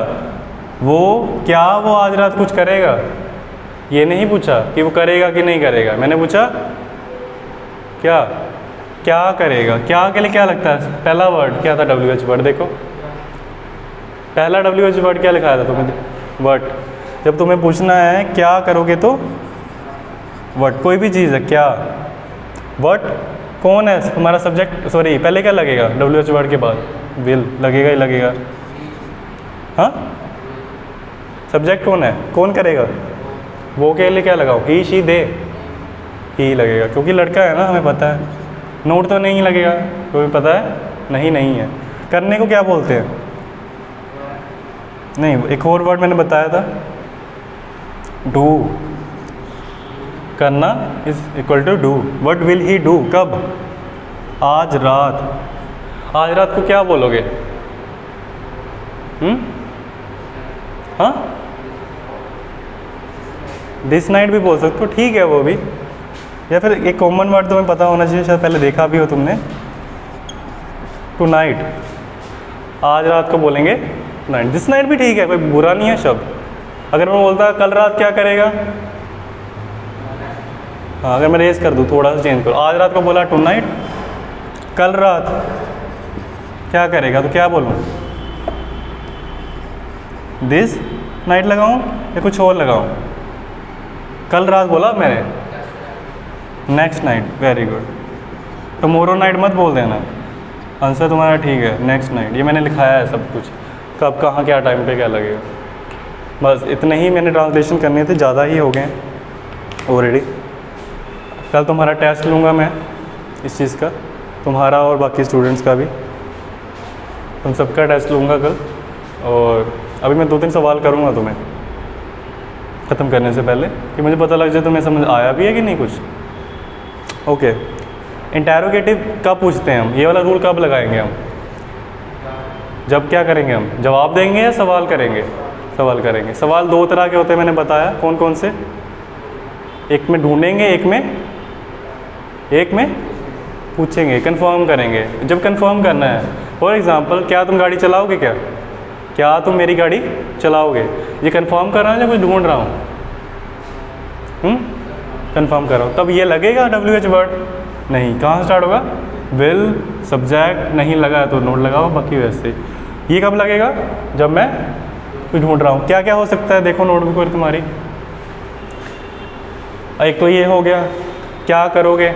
A: वो क्या वो आज रात कुछ करेगा, ये नहीं पूछा कि वो करेगा कि नहीं करेगा। मैंने पूछा क्या क्या करेगा, क्या के लिए क्या लगता है, पहला वर्ड क्या था, WH वर्ड। देखो पहला WH वर्ड क्या लिखाया था तुमने, वट। जब तुम्हें पूछना है क्या करोगे तो वट, कोई भी चीज़ है क्या, वट कौन है तुम्हारा सब्जेक्ट, सॉरी पहले क्या लगेगा WH वर्ड के बाद, विल लगेगा ही लगेगा। हाँ, सब्जेक्ट कौन है, कौन करेगा, वो के लिए क्या लगाओ, ही शी दे, ही लगेगा क्योंकि लड़का है ना, हमें पता है। नोट तो नहीं लगेगा क्योंकि पता है नहीं है। करने को क्या बोलते हैं, नहीं एक और वर्ड मैंने बताया था, डू, करना is equal to do. What will he do, कब, आज रात। आज रात को क्या बोलोगे, हाँ, दिस नाइट भी बोल सकते हो, ठीक है वो भी। या फिर एक कॉमन वर्ड तुम्हें पता होना चाहिए, शायद पहले देखा भी हो तुमने, टू नाइट, आज रात को बोलेंगे नाइट। दिस नाइट भी ठीक है, कोई बुरा नहीं है शब्द। अगर मैं बोलता कल रात क्या करेगा, हाँ अगर मैं रेस कर दूँ, थोड़ा सा चेंज करो, आज रात को बोला टू नाइट, कल रात क्या करेगा तो क्या बोलूँ, दिस नाइट लगाऊँ या कुछ और लगाऊँ। कल रात बोला मैंने, next night, very good. Tomorrow night मत बोल देना, आंसर तुम्हारा ठीक है, नेक्स्ट नाइट। ये मैंने लिखाया है सब कुछ, कब कहाँ क्या टाइम पे क्या लगेगा। बस इतने ही मैंने ट्रांसलेशन करने थे, ज़्यादा ही हो गए ऑलरेडी। कल तुम्हारा टेस्ट लूँगा मैं इस चीज़ का, तुम्हारा और बाकी स्टूडेंट्स का भी, तुम सबका टेस्ट लूँगा कल। और अभी मैं 2-3 सवाल करूँगा तुम्हें ख़त्म करने से पहले, कि मुझे पता लग जाए तुम्हें समझ आया भी है कि नहीं कुछ। ओके, इंटेरोगेटिव कब पूछते हैं हम, ये वाला रूल कब लगाएंगे हम, जब क्या करेंगे हम, जवाब देंगे या सवाल करेंगे, सवाल करेंगे। सवाल 2 तरह के होते हैं, मैंने बताया कौन कौन से, एक में ढूंढेंगे, एक में पूछेंगे, कंफर्म करेंगे। जब कंफर्म करना है, फॉर एग्जांपल क्या तुम गाड़ी चलाओगे, क्या तुम मेरी गाड़ी चलाओगे, ये कंफर्म कर रहा हूँ या कुछ ढूंढ रहा हूँ, कंफर्म कर रहा हूँ। तब ये लगेगा WH वर्ड, नहीं, कहाँ स्टार्ट होगा, विल, सब्जेक्ट नहीं लगा तो नोट लगाओ, बाकी वैसे। ये कब लगेगा, जब मैं कुछ ढूंढ रहा हूँ। क्या क्या हो सकता है, देखो नोटबुक पर तुम्हारी। एक तो ये हो गया, क्या करोगे,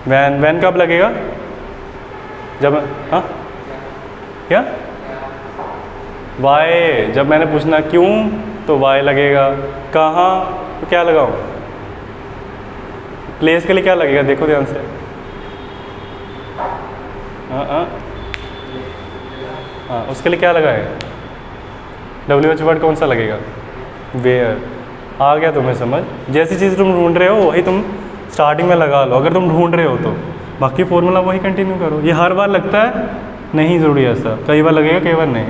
A: वैन कब लगेगा, जब, हाँ क्या, वाई, जब मैंने पूछना क्यों तो वाई लगेगा। कहाँ तो क्या लगाऊं, प्लेस के लिए क्या लगेगा, देखो ध्यान से, हाँ उसके लिए क्या लगाए, WH वर्ड कौन सा लगेगा, वेयर। आ गया तुम्हें समझ, जैसी चीज़ तुम ढूंढ रहे हो वही तुम स्टार्टिंग में लगा लो, अगर तुम ढूंढ रहे हो तो। बाकी फॉर्मूला वही कंटिन्यू करो। ये हर बार लगता है नहीं ज़रूरी ऐसा, कई बार लगेगा कई बार नहीं।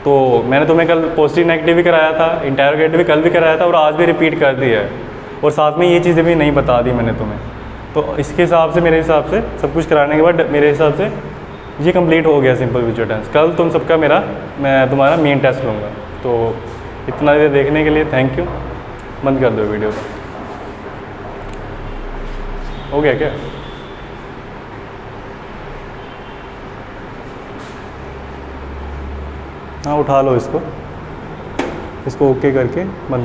A: तो मैंने तुम्हें कल पॉजिटिव नेगेटिव भी कराया था, इंटेरोगेटिव भी कल भी कराया था, और आज भी रिपीट कर दिया है, और साथ में ये चीज़ें भी नहीं बता दी मैंने तुम्हें। तो इसके हिसाब से, मेरे हिसाब से सब कुछ कराने के बाद मेरे हिसाब से ये कंप्लीट हो गया सिंपल फ्यूचर टेंस। कल तुम सबका मैं तुम्हारा मेन टेस्ट लूँगा। तो इतना देर देखने के लिए थैंक यू। बंद कर दो वीडियो। हो गया क्या? हाँ उठा लो इसको ओके करके बंद।